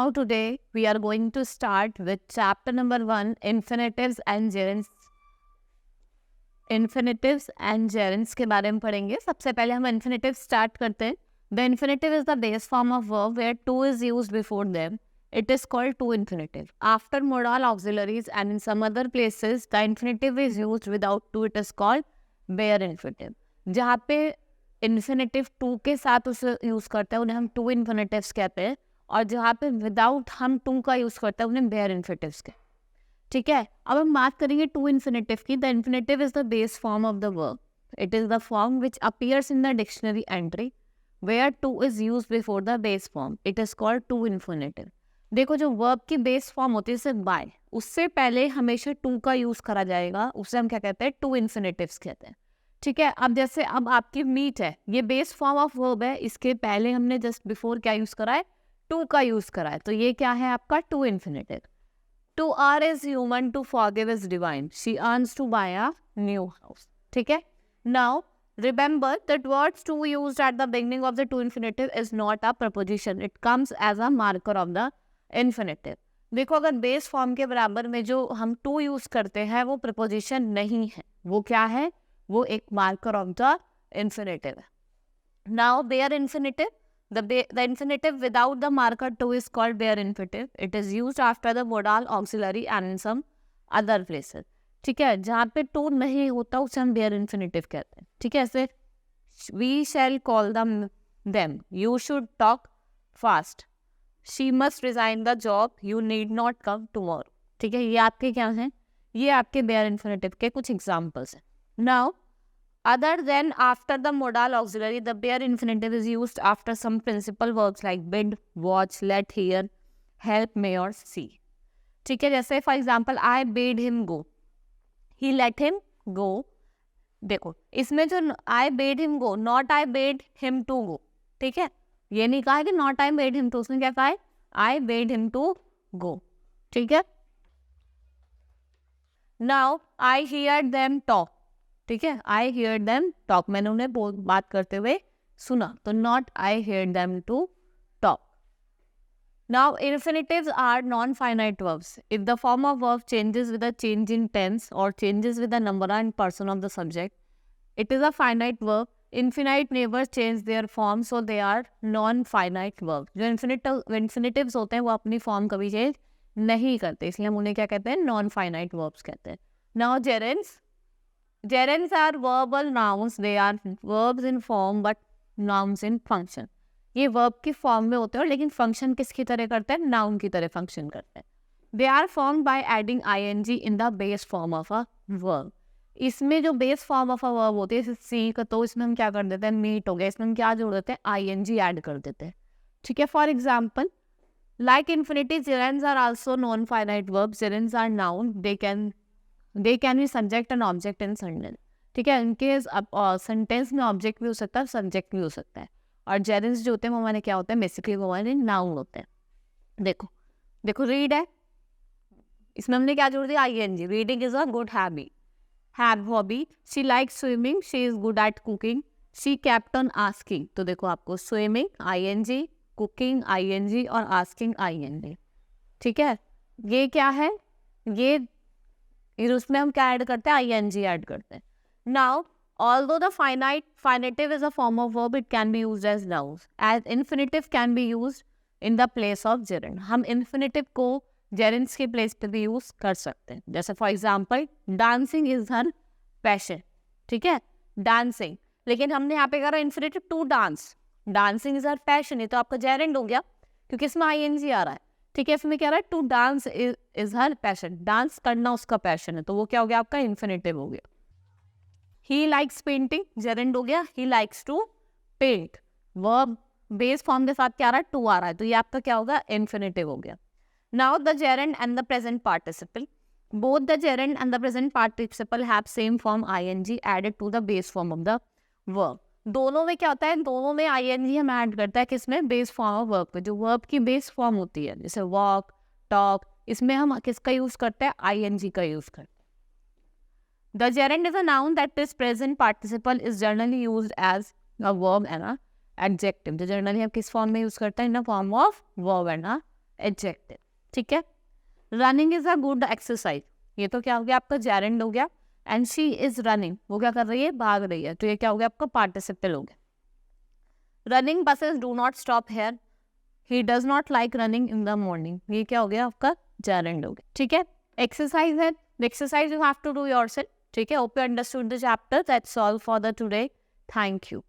Now today we are going to start with chapter number 1, infinitives and gerunds. Infinitives and gerunds के बारे में पढ़ेंगे. सबसे पहले हम infinitive start करते हैं. The infinitive is the base form of verb where to is used before them. It is called to infinitive. After modal auxiliaries and in some other places the infinitive is used without to. It is called bare infinitive. जहाँ पे infinitive to के साथ उसे use करते हैं उन्हें हम to infinitives कहते हैं, और जहाँ पे विदाउट हम टू का यूज़ करते हैं उन्हें बेयर इन्फिनेटिव्स के. ठीक है, अब हम बात करेंगे टू इन्फिनेटिव की. The infinitive is the base form of the verb. It is the form which appears in the dictionary entry where to is use before the base form. It is called to infinitive. देखो, जो verb की base form होती है जैसे bye, उससे पहले हमेशा to का यूज़ करा जाएगा. उससे हम क्या कहते हैं? टू इन्फिनेटिव्स कहते हैं. ठीक है, अब जैसे अब आपकी मीट है, ये बेस फॉर्म ऑफ वर्ब है. इसके पहले हमने जस्ट बिफोर क्या यूज़ करा है? टू का यूज करा है, तो ये क्या है आपका? To infinitive. To err is human, to forgive is divine. She earns to buy a new house. ठीक है, now remember that words to used at the beginning of the to infinitive is not a preposition. It comes as a marker of the infinitive. देखो, अगर base form के बराबर में जो हम to use करते हैं वो प्रपोजिशन नहीं है. वो क्या है? वो एक मार्कर ऑफ द इन्फिनेटिव है. Now bare infinitive. The infinitive without the marker to is called bare infinitive. It is used after the modal auxiliary and in some other places. ठीक है, जहाँ पे to नहीं होता उसे हम bare infinitive कहते हैं. ठीक है, ऐसे we shall call them. You should talk fast. She must resign the job. You need not come tomorrow. ठीक है, ये आपके क्या हैं? ये आपके bare infinitive के कुछ examples हैं. Now other than after the modal auxiliary, the bare infinitive is used after some principal verbs like bid, watch, let, hear, help, may or see. ठीक है, जैसे for example I bade him go, he let him go. देखो, इसमें जो I bade him go, not I bade him to go. ठीक है, ये नहीं कहा कि not I bade him to, उसने क्या कहा है? I bade him to go. ठीक है, now I heard them talk. ठीक है, आई हियर देम टॉक, मैंने उन्हें बात करते हुए सुना, तो not I hear them to talk. Now infinitives are non finite verbs. If the form of verb changes with a change in tense और changes with the number and person of the subject, it is a finite verb. Infinite never change their form, so they are non finite verb. जो infinitives होते हैं वो अपनी form कभी change नहीं करते, इसलिए हम उन्हें क्या कहते हैं? नॉन फाइनाइट वर्ब्स कहते हैं. Now जेरेंड्स. Gerunds are verbal nouns. They are verbs in form but nouns in function. ये verb की form में होते हैं लेकिन function किसकी तरह करते हैं? noun की तरह function करते हैं. They are formed by adding ing in the base form of a verb. इसमें जो base form of a verb होती है सी का, तो इसमें हम क्या कर देते हैं? meet हो गया, इसमें हम क्या जोड़ देते हैं? ing add कर देते हैं. ठीक है, for example, like infinitive, gerunds are also non-finite verbs. Gerunds are noun. They can be subject and object in sentence. ठीक है, इनके सेंटेंस में ऑब्जेक्ट भी हो सकता है, सब्जेक्ट भी हो सकता है. और जेरेंड्स जो होते हैं वो हमारे क्या होते हैं? बेसिकली वो हमारे नाउन होते हैं. देखो रीड है, इसमें हमने क्या जोड़ दिया? ing. Reading is a good hobby. She like swimming. She is good at cooking. She kept on asking. तो देखो, आपको स्विमिंग ing, कुकिंग ing और आस्किंग ing. ठीक है, ये क्या है? ये उसमें हम क्या ऐड करते हैं? ing ऐड करते हैं. Now although the finite is a form of verb, it can be used as nouns. As infinitive can be used in the place of gerund. हम infinitive को gerunds के place पे भी use कर सकते हैं. जैसे for example, dancing is her passion. ठीक है, डांसिंग, लेकिन हमने यहाँ पे करा infinitive to dance. Dancing is her passion, ये तो आपका gerund हो गया क्योंकि इसमें ing आ रहा है. ठीक है, इसमें क्या रहा है? To dance is her passion. Dance करना उसका पैशन है, तो वो क्या हो गया? आपका इन्फिनेटिव हो गया. ही लाइक्स पेंटिंग, जेरेंड हो गया. He likes to paint. Verb base form के साथ क्या आ रहा है? टू आ रहा है, तो ये आपका क्या होगा? इन्फिनेटिव हो गया. Now the gerund and the present participle. Both the gerund and the present participle have same form ing added to the base form of the verb. दोनों में क्या होता है? दोनों में ing हम ऐड करता है किसमें? बेस फॉर्म ऑफ वर्ब पे. जो वर्ब की बेस फॉर्म होती है जैसे वॉक, टॉक, इसमें हम किसका यूज करते हैं? ing का यूज करते हैं. The gerund is a noun that is present participle is generally used as a verb and a adjective. जो generally हम किस फॉर्म में यूज करते हैं? In the form of verb and a adjective, ठीक है। Running is a good exercise, ये तो क्या हो गया आपका जेरेंड हो गया, एंड शी इज रनिंग, वो क्या कर रही है, भाग रही है, तो ये क्या हो गया आपका पार्टिसिपल हो गया। Running buses do not stop hair, he does not like running in the morning, ये क्या हो गया आपका जेरेंड हो गया, ठीक है। एक्सरसाइज है, the exercise you have to do yourself, ठीक है। Hope you understood the chapter, that's all for the today, thank you.